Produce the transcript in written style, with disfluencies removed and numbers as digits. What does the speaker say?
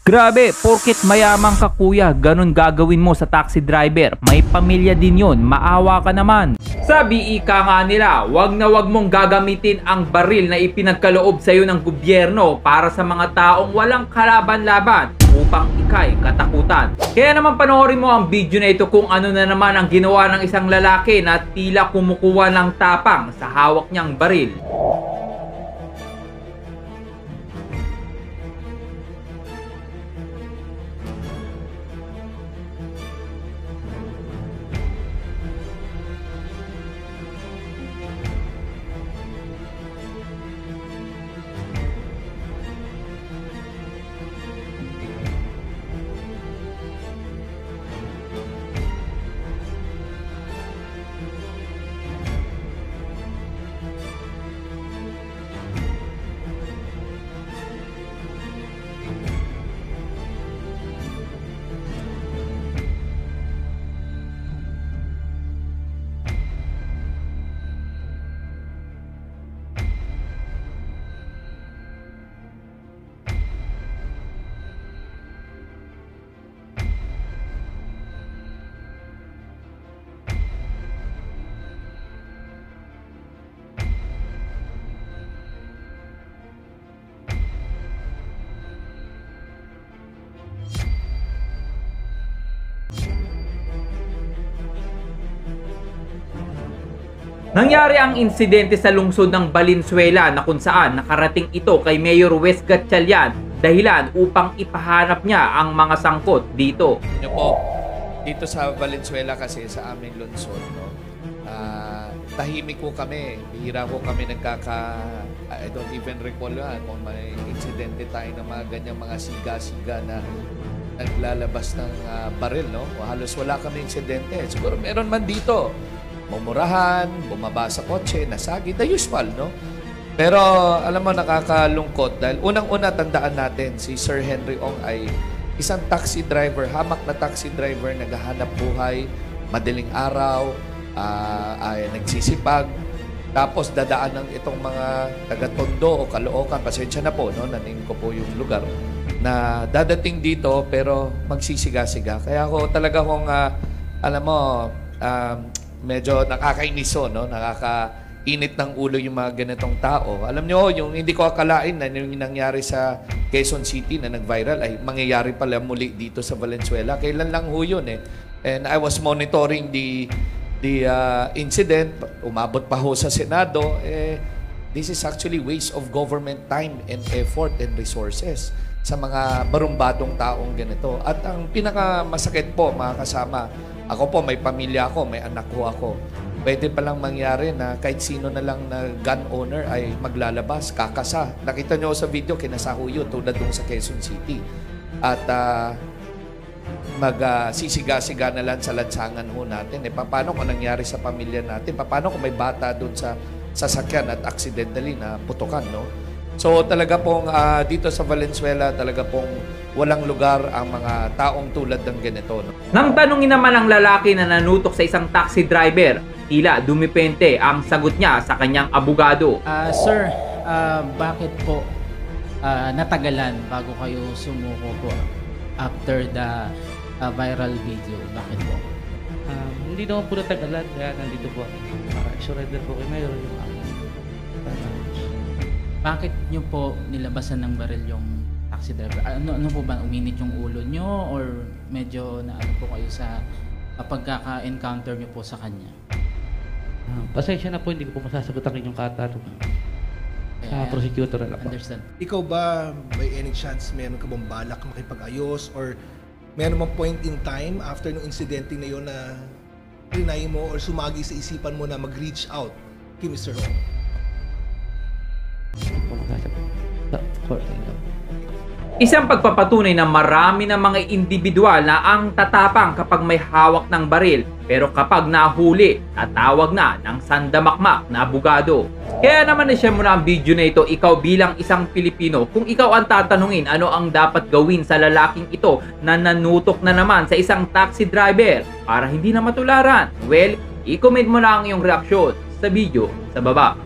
Grabe, porket mayaman ka kuya, ganun gagawin mo sa taxi driver. May pamilya din yun, maawa ka naman. Sabi ika nga nila, wag na wag mong gagamitin ang baril na ipinagkaloob sa iyo ng gobyerno para sa mga taong walang kalaban-laban upang ikay katakutan. Kaya naman panoorin mo ang video na ito kung ano na naman ang ginawa ng isang lalaki na tila kumukuha ng tapang sa hawak niyang baril. Nangyari ang insidente sa lungsod ng Valenzuela na kung saan nakarating ito kay Mayor Wes Gatchalian dahilan upang ipahanap niya ang mga sangkot dito. Ano po, dito sa Valenzuela kasi sa aming lungsod, no? Tahimik ko kami. Bihira ko kami I don't even recall kung may insidente tayo ng mga ganyang mga siga-siga na naglalabas ng baril, no? Halos wala kami insidente. Siguro meron man dito. Mumurahan, bumaba sa kotse, nasagi, the usual, no? Pero alam mo, nakakalungkot dahil unang-una tandaan natin, si Sir Henry Ong ay isang taxi driver, hamak na taxi driver, naghahanap buhay, madaling araw, ay nagsisipag, tapos dadaan ng itong mga taga-Tondo o Caloocan, pasensya na po, no? Naning ko po yung lugar, na dadating dito pero magsisiga-siga. Kaya ako talaga kung, alam mo, medyo nakakainiso, no? Nakakainit ng ulo yung mga ganitong tao. Alam nyo, yung hindi ko akalain na yung nangyari sa Quezon City na nag-viral ay mangyayari pala muli dito sa Valenzuela. Kailan lang ho yun eh. And I was monitoring the incident. Umabot pa ho sa Senado. This is actually waste of government time and effort and resources sa mga barumbadong taong ganito. At ang pinakamasakit po, mga kasama, ako po, may pamilya ako, may anak ko ako. Pwede palang mangyari na kahit sino na lang na gun owner ay maglalabas, kakasa. Nakita nyo sa video, kinasahuyo tulad dun sa Quezon City. At magsisiga-siga na lang sa lansangan ho natin. Paano kung nangyari sa pamilya natin? Paano kung may bata dun sa sasakyan at accidentally na putukan, no? So talaga pong dito sa Valenzuela, talaga pong walang lugar ang mga taong tulad ng ganito, no? Nang tanungin naman ang lalaki na nanutok sa isang taxi driver, tila dumipente ang sagot niya sa kanyang abogado. Sir, bakit po natagalan bago kayo sumuko po after the viral video? Bakit po? Hindi naman po natagalan, kaya nandito po ako. Para surrender po kay Mayor yung Bakit nyo po nilabasan ng baril yung taxi driver? Ano po ba? Uminit yung ulo nyo? Or medyo naano po kayo sa pagkaka-encounter nyo po sa kanya? Pasensya na po, hindi ko po masasagot ang inyong katanungan. Sa prosecutor na lang po. Understand. Ikaw ba, by any chance, meron ka bang balak makipag-ayos? Or meron bang point in time after nung incidente na yun na trinay mo or sumagi sa isipan mo na mag-reach out kay Mr. Ong? Isang pagpapatunay na marami ng mga individual na ang tatapang kapag may hawak ng baril, pero kapag nahuli, tatawag na ng sandamakmak na abogado. Kaya naman na-share mo na ang video na ito, ikaw bilang isang Pilipino, kung ikaw ang tatanungin ano ang dapat gawin sa lalaking ito na nanutok na naman sa isang taxi driver para hindi na matularan. Well, i-comment mo na ang iyong reaksyon sa video sa baba.